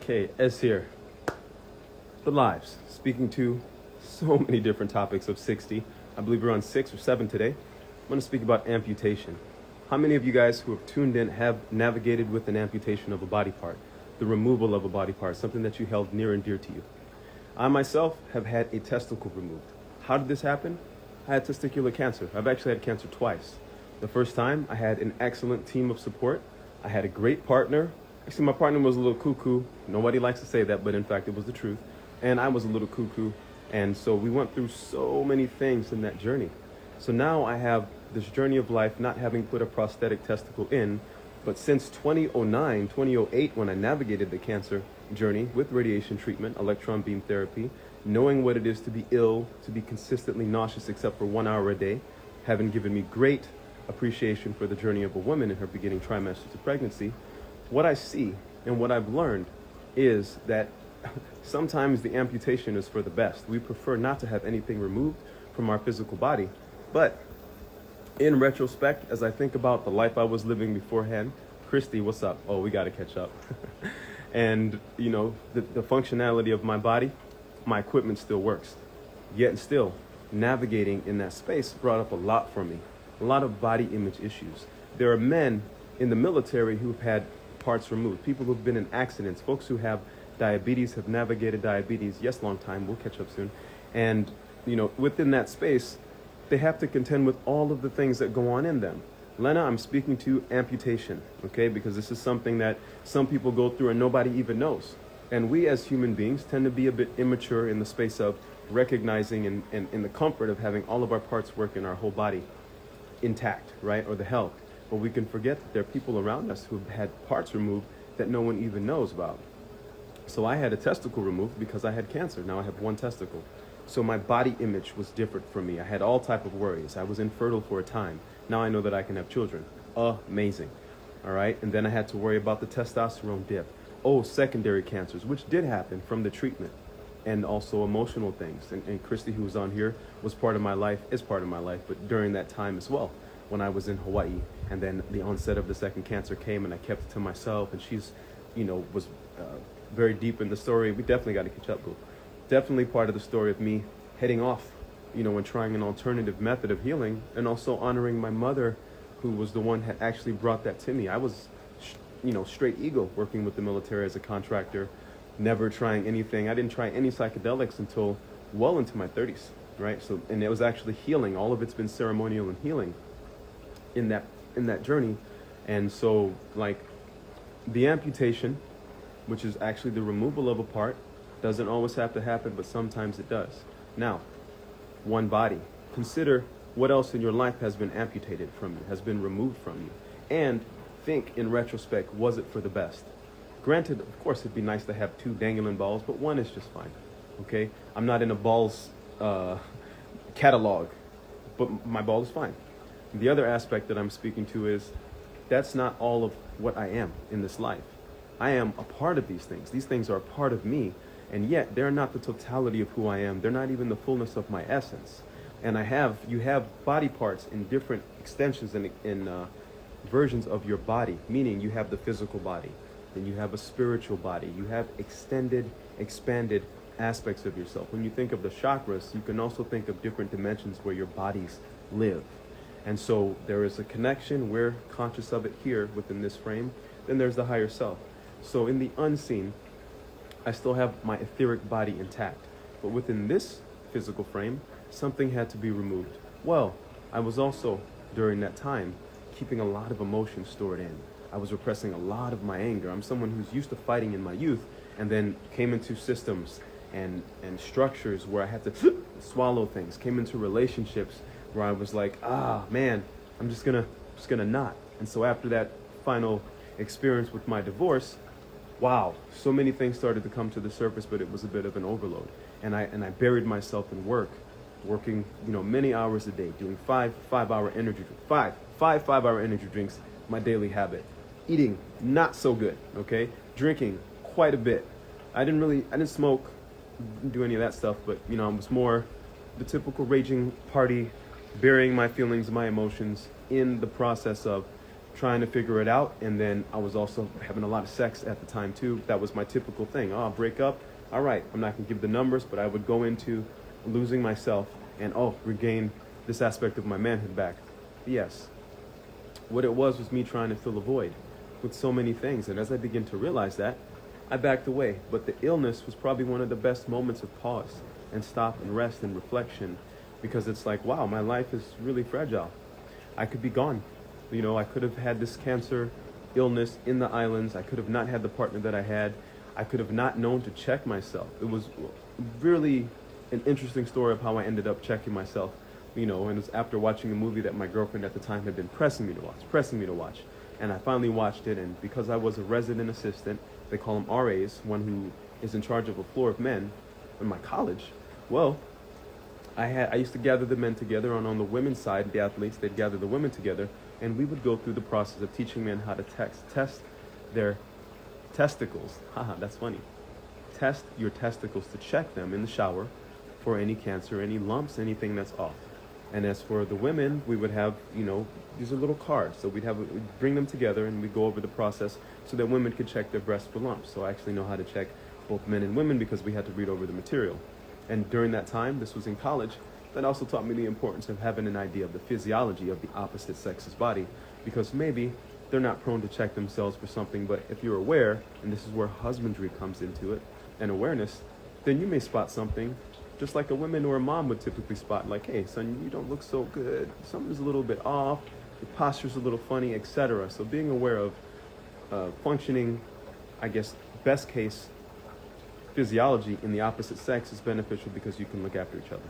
Okay, S here. The lives. Speaking to so many different topics of 60. I believe we're on 6 or 7 today. I'm going to speak about amputation. How many of you guys who have tuned in have navigated with an amputation of a body part? The removal of a body part, something that you held near and dear to you. I myself have had a testicle removed. How did this happen? I had testicular cancer. I've actually had cancer twice. The first time, I had an excellent team of support. I had a great partner. Actually, my partner was a little cuckoo. Nobody likes to say that, but in fact, it was the truth. And I was a little cuckoo. And so we went through so many things in that journey. So now I have this journey of life, not having put a prosthetic testicle in, but since 2009, 2008, when I navigated the cancer journey with radiation treatment, electron beam therapy, knowing what it is to be ill, to be consistently nauseous except for 1 hour a day, having given me great appreciation for the journey of a woman in her beginning trimester to pregnancy, what I see and what I've learned is that sometimes the amputation is for the best. We prefer not to have anything removed from our physical body. But in retrospect, as I think about the life I was living beforehand, Christy, what's up? Oh, we got to catch up. And, you know, the functionality of my body, my equipment still works. Yet and still, navigating in that space brought up a lot for me, a lot of body image issues. There are men in the military who've had parts removed, people who've been in accidents, folks who have diabetes, have navigated diabetes. Yes, long time, we'll catch up soon. And, you know, within that space, they have to contend with all of the things that go on in them. Lena, I'm speaking to amputation, okay? Because this is something that some people go through and nobody even knows. And we as human beings tend to be a bit immature in the space of recognizing and in the comfort of having all of our parts work in our whole body intact, right? Or the health. But we can forget that there are people around us who've had parts removed that no one even knows about. So I had a testicle removed because I had cancer. Now I have one testicle. So my body image was different from me. I had all type of worries. I was infertile for a time. Now I know that I can have children. Amazing. All right. And then I had to worry about the testosterone dip. Oh, secondary cancers, which did happen from the treatment, and also emotional things. And Christy, who was on here, was part of my life, is part of my life, but during that time as well, when I was in Hawaii, and then the onset of the second cancer came and I kept it to myself, and she's, you know, was very deep in the story. We definitely got to catch up, boo. Definitely part of the story of me heading off, you know, and trying an alternative method of healing, and also honoring my mother, who was the one that actually brought that to me. I was, you know, straight ego working with the military as a contractor, never trying anything. I didn't try any psychedelics until well into my 30s, right? So, and it was actually healing. All of it's been ceremonial and healing in that journey. And so, like, the amputation, which is actually the removal of a part, doesn't always have to happen, but sometimes it does. Now, one body. Consider what else in your life has been amputated from you, has been removed from you. And think in retrospect, was it for the best? Granted, of course, it'd be nice to have 2 dangling balls, but one is just fine, okay? I'm not in a balls catalog, but my ball is fine. The other aspect that I'm speaking to is that's not all of what I am in this life. I am a part of these things. These things are a part of me, and yet they're not the totality of who I am. They're not even the fullness of my essence. And you have body parts in different extensions and in versions of your body, meaning you have the physical body, then you have a spiritual body, you have extended, expanded aspects of yourself. When you think of the chakras, you can also think of different dimensions where your bodies live. And so there is a connection. We're conscious of it here within this frame. Then there's the higher self. So in the unseen, I still have my etheric body intact. But within this physical frame, something had to be removed. Well, I was also, during that time, keeping a lot of emotion stored in. I was repressing a lot of my anger. I'm someone who's used to fighting in my youth and then came into systems and structures where I had to swallow things, came into relationships where I was like, man, I'm just gonna not. And so after that final experience with my divorce, wow, so many things started to come to the surface, but it was a bit of an overload. And I buried myself in working, you know, many hours a day, doing five-hour energy drinks, five-hour energy drinks, my daily habit. Eating, not so good, okay? Drinking, quite a bit. I didn't smoke, didn't do any of that stuff, but, you know, I was more the typical raging party, burying my feelings, my emotions in the process of trying to figure it out. And then I was also having a lot of sex at the time too. That was my typical thing. Oh, I'll break up. All right, I'm not gonna give the numbers, but I would go into losing myself and regain this aspect of my manhood back. Yes, what it was me trying to fill a void with so many things. And as I began to realize that, I backed away. But the illness was probably one of the best moments of pause and stop and rest and reflection, because it's like, wow, my life is really fragile. I could be gone. You know, I could have had this cancer illness in the islands. I could have not had the partner that I had. I could have not known to check myself. It was really an interesting story of how I ended up checking myself. You know, and it was after watching a movie that my girlfriend at the time had been pressing me to watch. And I finally watched it, and because I was a resident assistant, they call them RAs, one who is in charge of a floor of men in my college. Well, I used to gather the men together, and on the women's side, the athletes, they'd gather the women together, and we would go through the process of teaching men how to test their testicles. Haha, that's funny. Test your testicles to check them in the shower for any cancer, any lumps, anything that's off. And as for the women, we would have, you know, these are little cards. So we'd bring them together and we'd go over the process so that women could check their breasts for lumps. So I actually know how to check both men and women because we had to read over the material. And during that time, this was in college, that also taught me the importance of having an idea of the physiology of the opposite sex's body, because maybe they're not prone to check themselves for something, but if you're aware, and this is where husbandry comes into it, and awareness, then you may spot something just like a woman or a mom would typically spot, like, hey, son, you don't look so good. Something's a little bit off. Your posture's a little funny, etc. So being aware of functioning, I guess, best case physiology in the opposite sex is beneficial because you can look after each other.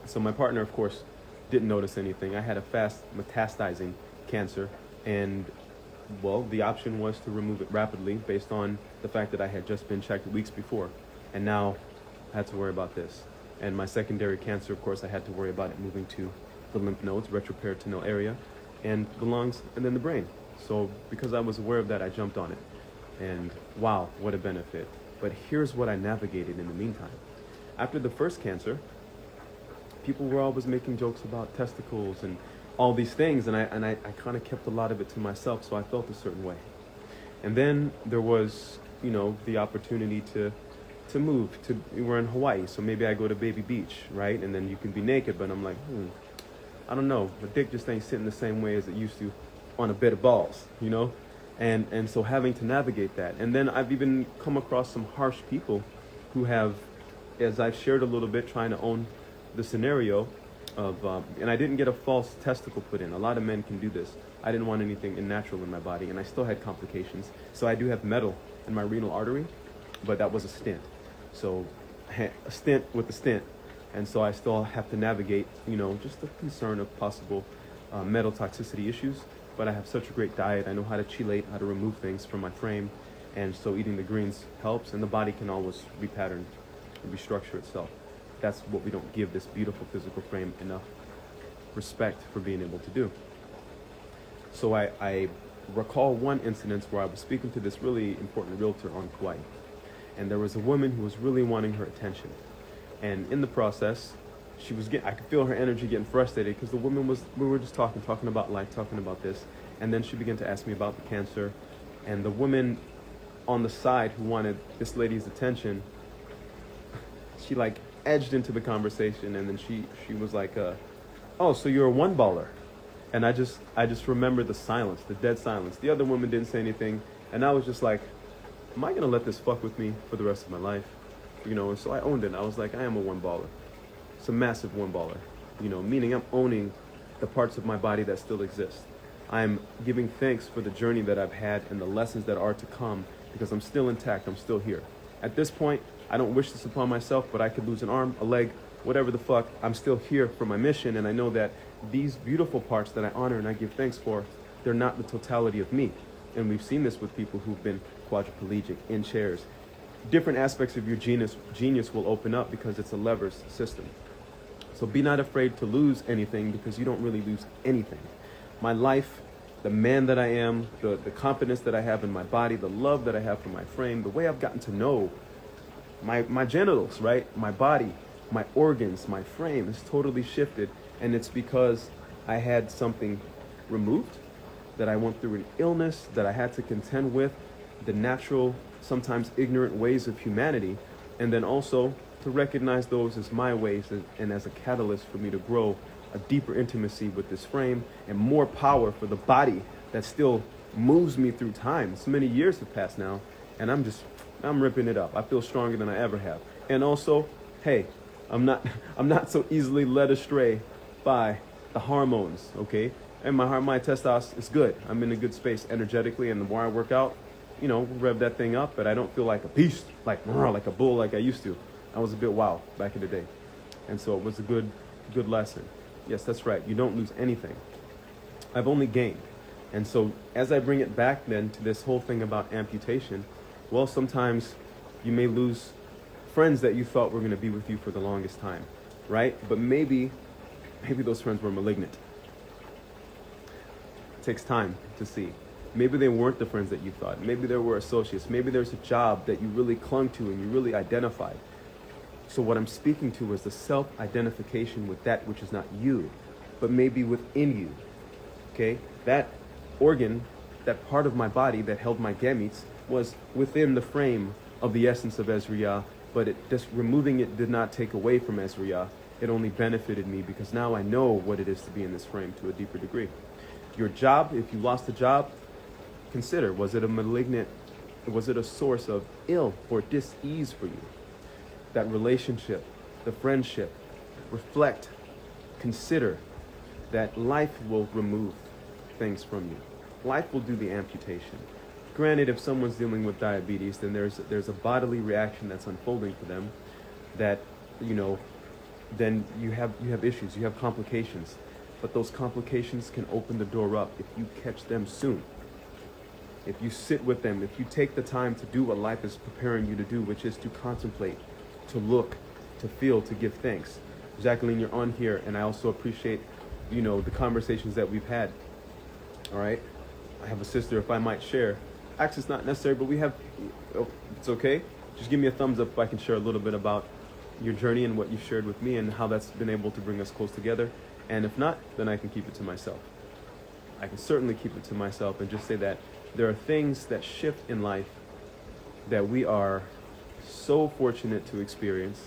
So my partner, of course, didn't notice anything. I had a fast metastasizing cancer, and, well, the option was to remove it rapidly based on the fact that I had just been checked weeks before. And now I had to worry about this. And my secondary cancer, of course, I had to worry about it moving to the lymph nodes, retroperitoneal area, and the lungs, and then the brain. So because I was aware of that, I jumped on it. And wow, what a benefit. But here's what I navigated in the meantime. After the first cancer, people were always making jokes about testicles and all these things, and I kind of kept a lot of it to myself, so I felt a certain way. And then there was, you know, the opportunity to move to, we're in Hawaii, so maybe I go to Baby Beach, right? And then you can be naked, but I'm like, I don't know, my dick just ain't sitting the same way as it used to on a bed of balls, you know? And so having to navigate that. And then I've even come across some harsh people who have, as I've shared a little bit, trying to own the scenario of, and I didn't get a false testicle put in. A lot of men can do this. I didn't want anything unnatural in my body, and I still had complications. So I do have metal in my renal artery, but that was a stent. So a stent with a stent. And so I still have to navigate, you know, just the concern of possible metal toxicity issues. But I have such a great diet. I know how to chelate, how to remove things from my frame. And so eating the greens helps, and the body can always repattern and restructure itself. That's what we don't give this beautiful physical frame enough respect for being able to do. So I recall one incident where I was speaking to this really important realtor on Kauai. And there was a woman who was really wanting her attention. And in the process, I could feel her energy getting frustrated because the woman we were just talking about life, talking about this. And then she began to ask me about the cancer. And the woman on the side who wanted this lady's attention, she like edged into the conversation. And then she was like, oh, so you're a one baller. And I just remember the silence, the dead silence. The other woman didn't say anything. And I was just like, am I going to let this fuck with me for the rest of my life? You know, and so I owned it. I was like, I am a one baller. It's a massive one baller, you know, meaning I'm owning the parts of my body that still exist. I'm giving thanks for the journey that I've had and the lessons that are to come because I'm still intact. I'm still here. At this point, I don't wish this upon myself, but I could lose an arm, a leg, whatever the fuck. I'm still here for my mission. And I know that these beautiful parts that I honor and I give thanks for, they're not the totality of me. And we've seen this with people who've been quadriplegic, in chairs. Different aspects of your genius will open up because it's a levers system. So be not afraid to lose anything because you don't really lose anything. My life, the man that I am, the confidence that I have in my body, the love that I have for my frame, the way I've gotten to know my genitals, right? My body, my organs, my frame has totally shifted. And it's because I had something removed that I went through an illness, that I had to contend with the natural, sometimes ignorant ways of humanity, and then also to recognize those as my ways and as a catalyst for me to grow a deeper intimacy with this frame and more power for the body that still moves me through time. So many years have passed now, and I'm ripping it up. I feel stronger than I ever have. And also, hey, I'm not so easily led astray by the hormones, okay? And my testosterone is good. I'm in a good space energetically, and the more I work out, rev that thing up, but I don't feel like a beast, like a bull like I used to. I was a bit wild back in the day. And so it was a good lesson. Yes, that's right. You don't lose anything. I've only gained. And so as I bring it back then to this whole thing about amputation, well, sometimes you may lose friends that you thought were going to be with you for the longest time, right? But maybe those friends were malignant. It takes time to see. Maybe they weren't the friends that you thought. Maybe there were associates. Maybe there's a job that you really clung to and you really identified. So what I'm speaking to is the self-identification with that which is not you, but maybe within you, okay? That organ, that part of my body that held my gametes was within the frame of the essence of Ezra, but just removing it did not take away from Ezra. It only benefited me because now I know what it is to be in this frame to a deeper degree. Your job, if you lost a job, consider, was it a source of ill or dis-ease for you? That relationship, the friendship, reflect, consider that life will remove things from you. Life will do the amputation. Granted, if someone's dealing with diabetes, then there's a bodily reaction that's unfolding for them that, then you have issues, you have complications. But those complications can open the door up if you catch them soon. If you sit with them, if you take the time to do what life is preparing you to do, which is to contemplate, to look, to feel, to give thanks. Jacqueline, you're on here, and I also appreciate, the conversations that we've had. All right? I have a sister, if I might share. Actually, it's not necessary, but we have, it's okay. Just give me a thumbs up if I can share a little bit about your journey and what you've shared with me and how that's been able to bring us close together. And if not, then I can keep it to myself. I can certainly keep it to myself and just say that there are things that shift in life that we are so fortunate to experience.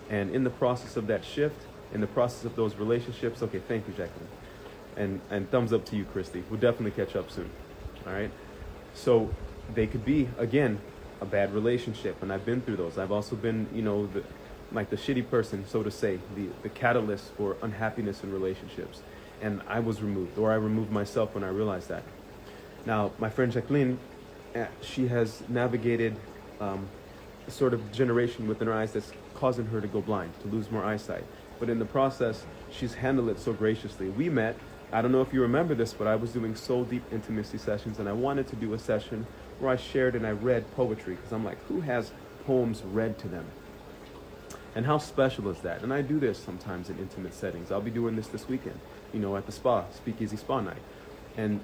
And in the process of that shift, in the process of those relationships, okay, thank you, Jacqueline. And thumbs up to you, Christy. We'll definitely catch up soon. All right? So they could be, again, a bad relationship. And I've been through those. I've also been, the shitty person, so to say, the catalyst for unhappiness in relationships. And I was removed, or I removed myself when I realized that. Now, my friend Jacqueline, she has navigated a sort of generation within her eyes that's causing her to go blind, to lose more eyesight. But in the process, she's handled it so graciously. We met, I don't know if you remember this, but I was doing soul deep intimacy sessions, and I wanted to do a session where I shared and I read poetry, because I'm like, who has poems read to them? And how special is that? And I do this sometimes in intimate settings. I'll be doing this weekend, at the spa, Speakeasy Spa Night.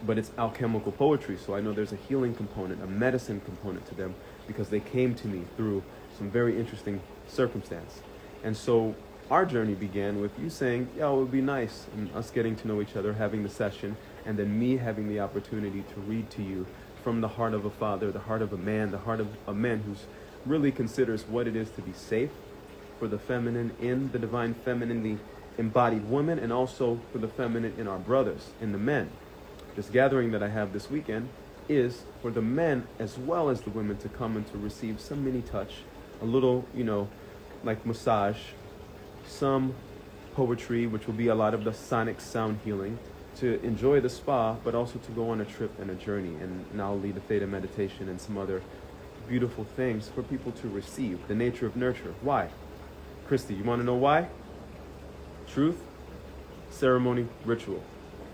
But it's alchemical poetry, so I know there's a healing component, a medicine component to them, because they came to me through some very interesting circumstance. And so our journey began with you saying, it would be nice, and us getting to know each other, having the session, and then me having the opportunity to read to you from the heart of a father, the heart of a man, the heart of a man who really considers what it is to be safe for the feminine in the divine feminine, the embodied woman, and also for the feminine in our brothers, in the men. This gathering that I have this weekend is for the men as well as the women to come and to receive some mini touch, a little, like massage, some poetry, which will be a lot of the sonic sound healing, to enjoy the spa, but also to go on a trip and a journey. And I'll lead a theta meditation and some other beautiful things for people to receive. The nature of nurture. Why? Christy, you want to know why? Truth, ceremony, ritual.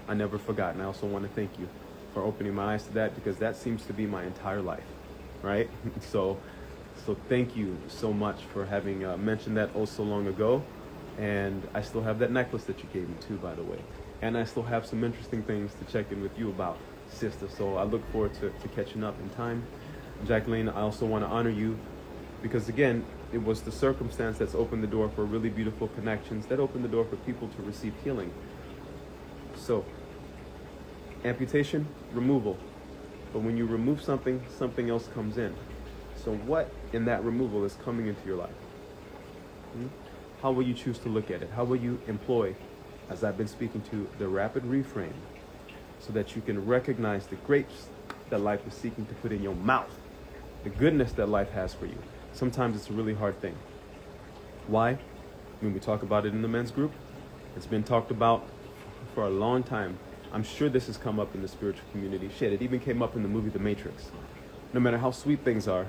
I never forgot, and I also want to thank you for opening my eyes to that, because that seems to be my entire life, right? So thank you so much for having mentioned that oh so long ago, and I still have that necklace that you gave me too, by the way, and I still have some interesting things to check in with you about, sister, so I look forward to catching up in time. Jacqueline, I also want to honor you, because again, it was the circumstance that's opened the door for really beautiful connections, that opened the door for people to receive healing. So, Amputation, removal. But when you remove something, something else comes in. So what in that removal is coming into your life? How will you choose to look at it? How will you employ, as I've been speaking to, the rapid reframe, so that you can recognize the grapes that life is seeking to put in your mouth, the goodness that life has for you? Sometimes it's a really hard thing. Why? When we talk about it in the men's group, it's been talked about for a long time. I'm sure this has come up in the spiritual community. Shit, it even came up in the movie The Matrix. No matter how sweet things are,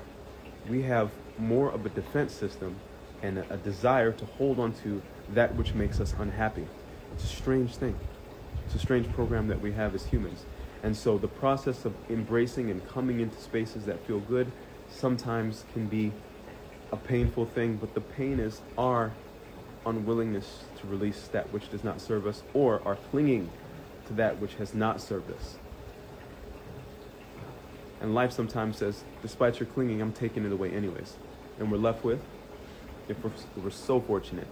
we have more of a defense system and a desire to hold on to that which makes us unhappy. It's a strange thing. It's a strange program that we have as humans. And so the process of embracing and coming into spaces that feel good sometimes can be a painful thing, but the pain is our unwillingness to release that which does not serve us, or our clinging to that which has not served us. And life sometimes says, despite your clinging, I'm taking it away anyways. And we're left with, if we're so fortunate,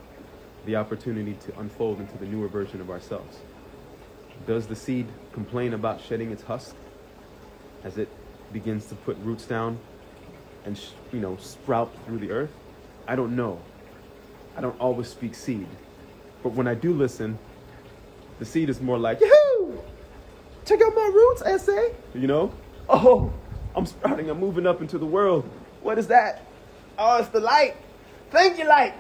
the opportunity to unfold into the newer version of ourselves. Does the seed complain about shedding its husk as it begins to put roots down and sprout through the earth? I don't know. I don't always speak seed, but when I do listen, the seed is more like, yahoo! Check out my roots, essay. Oh, I'm sprouting. I'm moving up into the world. What is that? Oh, it's the light. Thank you, light.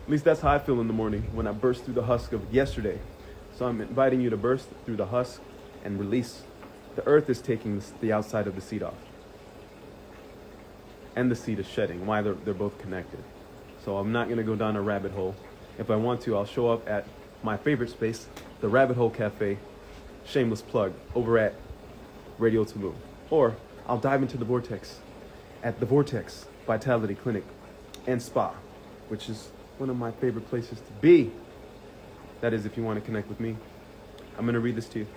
At least that's how I feel in the morning when I burst through the husk of yesterday. So I'm inviting you to burst through the husk and release. The earth is taking the outside of the seed off. And the seed is shedding. Why? They're both connected. So I'm not going to go down a rabbit hole. If I want to, I'll show up at my favorite space, the Rabbit Hole Cafe, shameless plug, over at Radio Tamu. Or I'll dive into the vortex at the Vortex Vitality Clinic and Spa, which is one of my favorite places to be. That is, if you want to connect with me. I'm going to read this to you.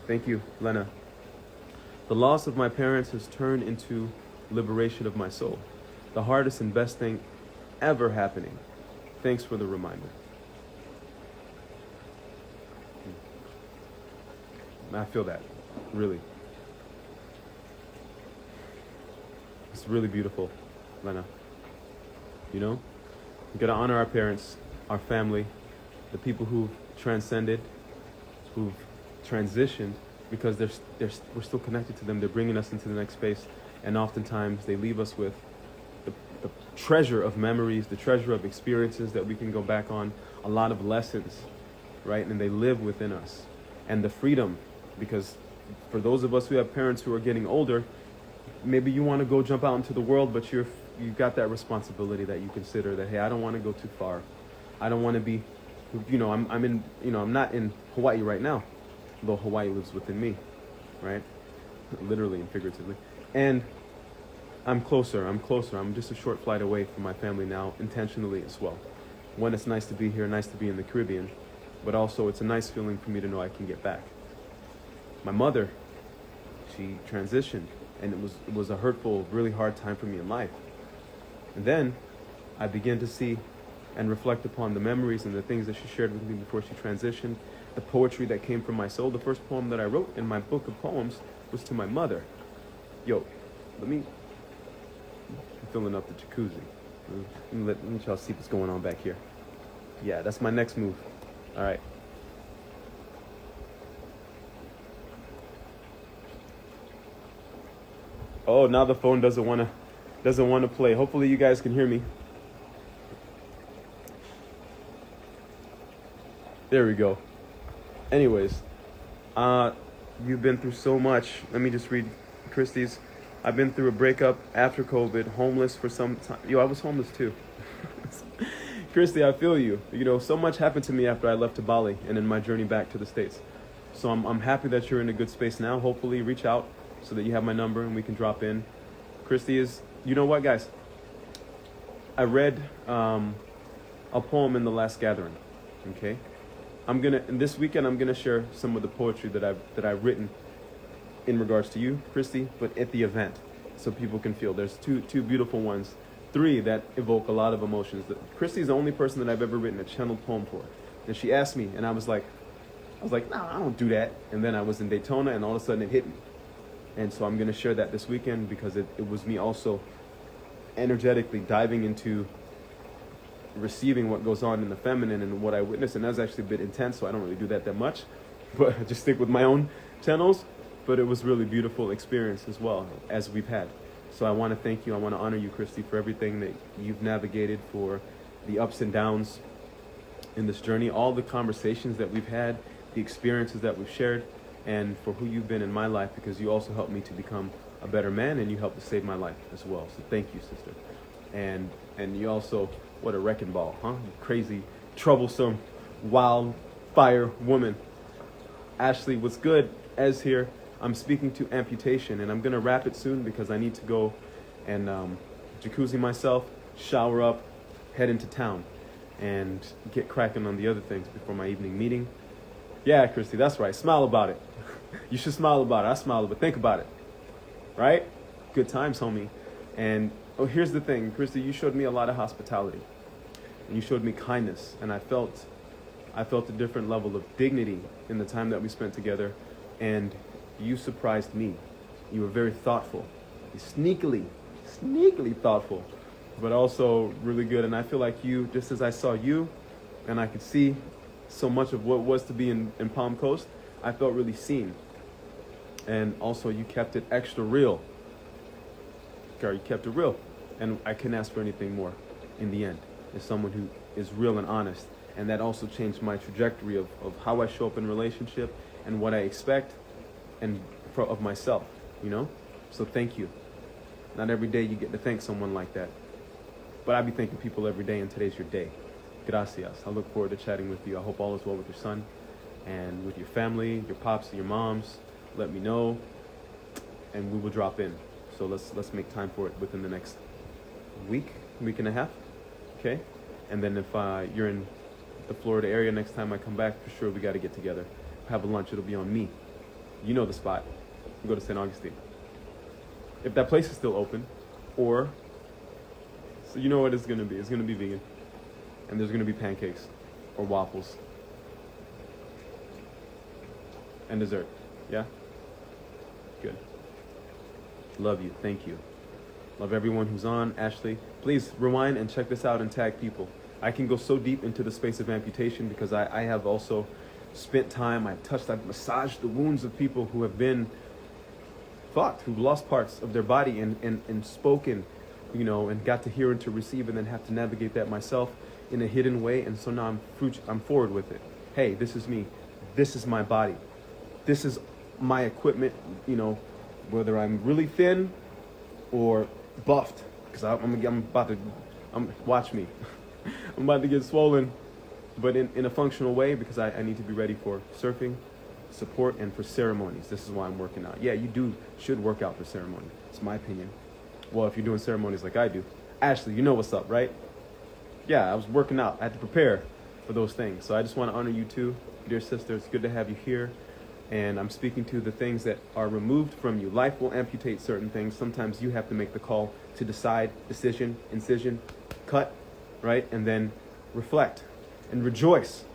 Thank you, Lena. The loss of my parents has turned into liberation of my soul. The hardest and best thing ever happening. Thanks for the reminder. I feel that, really. It's really beautiful, Lena. We gotta honor our parents, our family, the people who've transcended, who've transitioned, because we're still connected to them. They're bringing us into the next space, and oftentimes they leave us with the treasure of memories, the treasure of experiences that we can go back on, a lot of lessons, right? And they live within us. And the freedom, because for those of us who have parents who are getting older, maybe you want to go jump out into the world, but you've got that responsibility that you consider that, hey, I don't want to go too far. I don't want to be, I'm not in Hawaii right now, though Hawaii lives within me, right? Literally and figuratively. And I'm closer. I'm just a short flight away from my family now, intentionally as well. One, it's nice to be here, nice to be in the Caribbean, but also it's a nice feeling for me to know I can get back. My mother, she transitioned, and it was a hurtful, really hard time for me in life. And then I began to see and reflect upon the memories and the things that she shared with me before she transitioned, the poetry that came from my soul. The first poem that I wrote in my book of poems was to my mother. Yo, I'm filling up the jacuzzi. Let y'all see what's going on back here. Yeah, that's my next move. All right. Oh, now the phone doesn't want to play. Hopefully you guys can hear me. There we go. Anyways, you've been through so much. Let me just read Christy's. I've been through a breakup after COVID, homeless for some time. Yo, I was homeless too. Christy, I feel you. So much happened to me after I left to Bali and in my journey back to the States. So I'm happy that you're in a good space now. Hopefully reach out so that you have my number and we can drop in. Christy is, you know what, guys? I read a poem in the last gathering, okay? This weekend I'm gonna share some of the poetry that I've written in regards to you, Christy, but at the event, so people can feel. There's two beautiful ones, three that evoke a lot of emotions. Christy's the only person that I've ever written a channeled poem for, and she asked me, and I was like, I was like, no, I don't do that. And then I was in Daytona, and all of a sudden it hit me. And so I'm going to share that this weekend, because it was me also energetically diving into receiving what goes on in the feminine and what I witnessed. And that's actually a bit intense, so I don't really do that much. But I just stick with my own channels. But it was really beautiful experience as well, as we've had. So I want to thank you. I want to honor you, Christy, for everything that you've navigated, for the ups and downs in this journey, all the conversations that we've had, the experiences that we've shared, and for who you've been in my life, because you also helped me to become a better man, and you helped to save my life as well. So thank you, sister. And you also, what a wrecking ball, huh? You crazy, troublesome, wildfire woman. Ashley, what's good? Ez here. I'm speaking to Amputation, and I'm going to wrap it soon because I need to go and jacuzzi myself, shower up, head into town, and get cracking on the other things before my evening meeting. Yeah, Christy, that's right. Smile about it. You should smile about it. I smile, but think about it. Right? Good times, homie. And here's the thing, Christy, you showed me a lot of hospitality, and you showed me kindness, and I felt a different level of dignity in the time that we spent together, and you surprised me. You were very thoughtful. You sneakily thoughtful, but also really good. And I feel like you, just as I saw you, and I could see so much of what was to be in Palm Coast, I felt really seen. And also you kept it extra real. Girl, you kept it real. And I couldn't ask for anything more in the end, as someone who is real and honest. And that also changed my trajectory of how I show up in relationship and what I expect and of myself, you know? So thank you. Not every day you get to thank someone like that. But I be thanking people every day, and today's your day. Gracias. I look forward to chatting with you. I hope all is well with your son and with your family, your pops and your moms. Let me know, and we will drop in. So let's make time for it within the next week and a half, okay? And then if you're in the Florida area next time I come back, for sure we got to get together. Have a lunch. It'll be on me. You know the spot. Go to St. Augustine. If that place is still open, or, so you know what it's going to be. It's going to be vegan. And there's going to be pancakes or waffles. And dessert. Yeah? Good. Love you. Thank you. Love everyone who's on. Ashley, please rewind and check this out and tag people. I can go so deep into the space of amputation because I have also spent time, I've massaged the wounds of people who have been fucked, who've lost parts of their body and spoken, you know, and got to hear and to receive, and then have to navigate that myself in a hidden way. And so now I'm forward with it. Hey, this is me. This is my body. This is my equipment, you know, whether I'm really thin or buffed, because watch me. I'm about to get swollen, but in a functional way, because I need to be ready for surfing, support, and for ceremonies. This is why I'm working out. Yeah, you should work out for ceremony. It's my opinion. Well, if you're doing ceremonies like I do. Ashley, you know what's up, right? Yeah, I was working out. I had to prepare for those things. So I just want to honor you too, dear sister. It's good to have you here. And I'm speaking to the things that are removed from you. Life will amputate certain things. Sometimes you have to make the call to decide, decision, incision, cut, right? And then reflect and rejoice.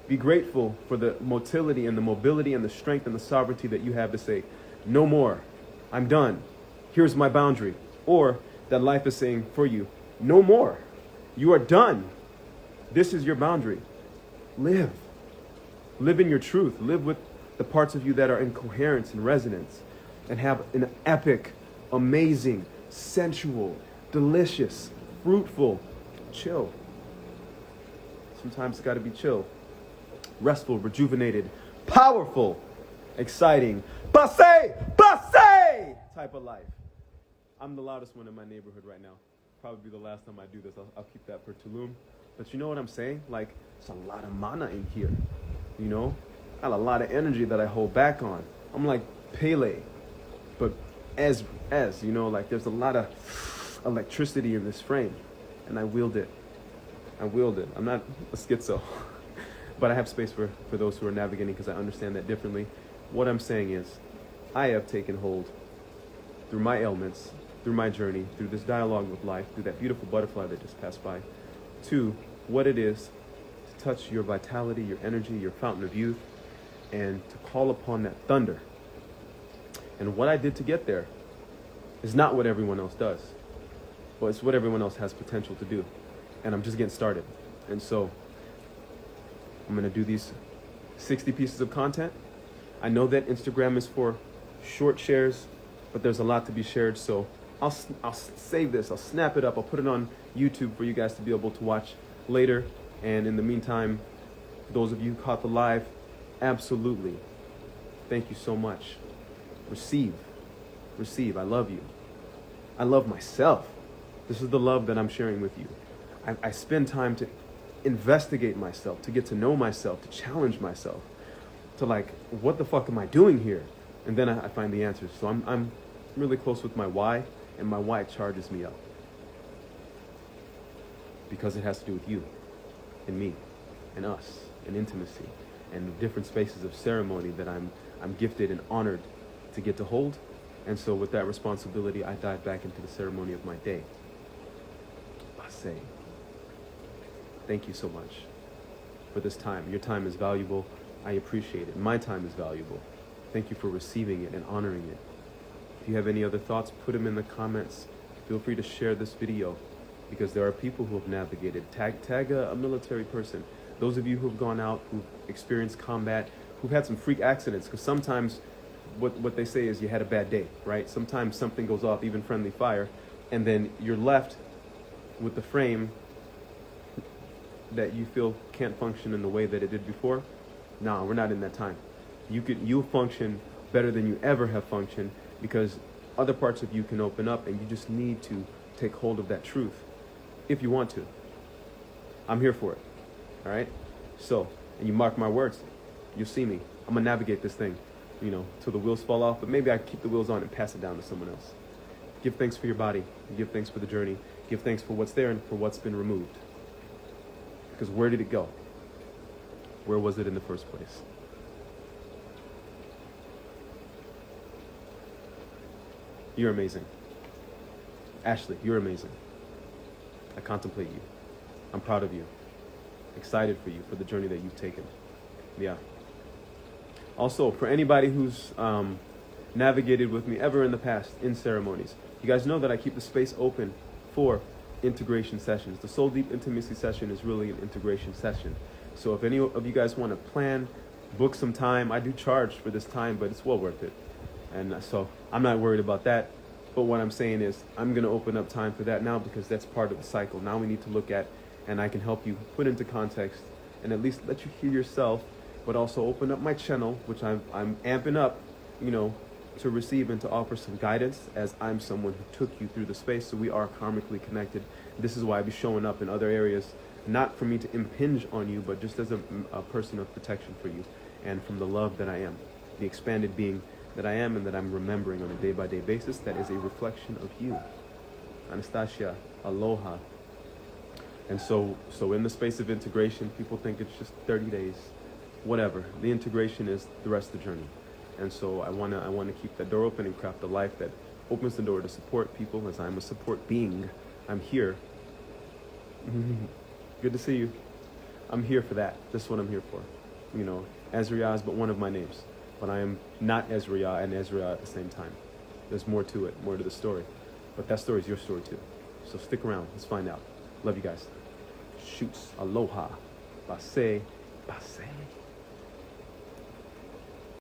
Be grateful for the motility and the mobility and the strength and the sovereignty that you have to say, no more. I'm done. Here's my boundary. Or that life is saying for you, no more. You are done. This is your boundary. Live. Live in your truth. Live with the parts of you that are in coherence and resonance, and have an epic, amazing, sensual, delicious, fruitful, chill. Sometimes it's got to be chill, restful, rejuvenated, powerful, exciting, passe type of life. I'm the loudest one in my neighborhood right now. Probably the last time I do this. I'll keep that for Tulum. But you know what I'm saying? Like, there's a lot of mana in here, you know? I got a lot of energy that I hold back on. I'm like Pele, but as you know, like there's a lot of electricity in this frame, and I wield it. I'm not a schizo, but I have space for those who are navigating, because I understand that differently. What I'm saying is, I have taken hold through my ailments, through my journey, through this dialogue with life, through that beautiful butterfly that just passed by, to what it is to touch your vitality, your energy, your fountain of youth, and to call upon that thunder. And what I did to get there is not what everyone else does, but it's what everyone else has potential to do. And I'm just getting started. And so I'm going to do these 60 pieces of content. I know that Instagram is for short shares, but there's a lot to be shared. So I'll save this. I'll snap it up. I'll put it on YouTube for you guys to be able to watch later. And in the meantime, those of you who caught the live, absolutely. Thank you so much. Receive. I love you. I love myself. This is the love that I'm sharing with you. I spend time to investigate myself, to get to know myself, to challenge myself, to like, what the fuck am I doing here? And then I find the answers. So I'm really close with my why, and my why charges me up. Because it has to do with you, and me, and us, and intimacy, and different spaces of ceremony that I'm gifted and honored to get to hold. And so with that responsibility, I dive back into the ceremony of my day. Base. Thank you so much for this time. Your time is valuable. I appreciate it. My time is valuable. Thank you for receiving it and honoring it. If you have any other thoughts, put them in the comments. Feel free to share this video, because there are people who have navigated. Tag a military person. Those of you who have gone out, who've experienced combat, who've had some freak accidents, because sometimes what they say is you had a bad day, right? Sometimes something goes off, even friendly fire, and then you're left with the frame that you feel can't function in the way that it did before. No, we're not in that time. You'll function better than you ever have functioned, because other parts of you can open up, and you just need to take hold of that truth if you want to. I'm here for it. All right? So, and you mark my words, you'll see me. I'm gonna navigate this thing, till the wheels fall off, but maybe I keep the wheels on and pass it down to someone else. Give thanks for your body. Give thanks for the journey. Give thanks for what's there and for what's been removed. Because where did it go? Where was it in the first place? You're amazing. Ashley, you're amazing. I contemplate you. I'm proud of you. Excited for you, for the journey that you've taken. Yeah. Also, for anybody who's navigated with me ever in the past in ceremonies, you guys know that I keep the space open for integration sessions. The Soul Deep Intimacy session is really an integration session. So if any of you guys want to plan, book some time, I do charge for this time, but it's well worth it. And so I'm not worried about that. But what I'm saying is I'm going to open up time for that now, because that's part of the cycle. Now we need to look at, and I can help you put into context and at least let you hear yourself, but also open up my channel, which I'm amping up, to receive and to offer some guidance, as I'm someone who took you through the space. So we are karmically connected. This is why I be showing up in other areas, not for me to impinge on you, but just as a person of protection for you, and from the love that I am, the expanded being that I am and that I'm remembering on a day-by-day basis, that is a reflection of you. Anastasia, aloha. And so in the space of integration, people think it's just 30 days, whatever. The integration is the rest of the journey. And so I wanna keep that door open and craft a life that opens the door to support people, as I'm a support being. I'm here. Good to see you. I'm here for that. That's what I'm here for. Ezra is but one of my names. But I am not Ezra and Ezra at the same time. There's more to it, more to the story. But that story is your story too. So stick around. Let's find out. Love you guys. Shoots. Aloha. Base. Base.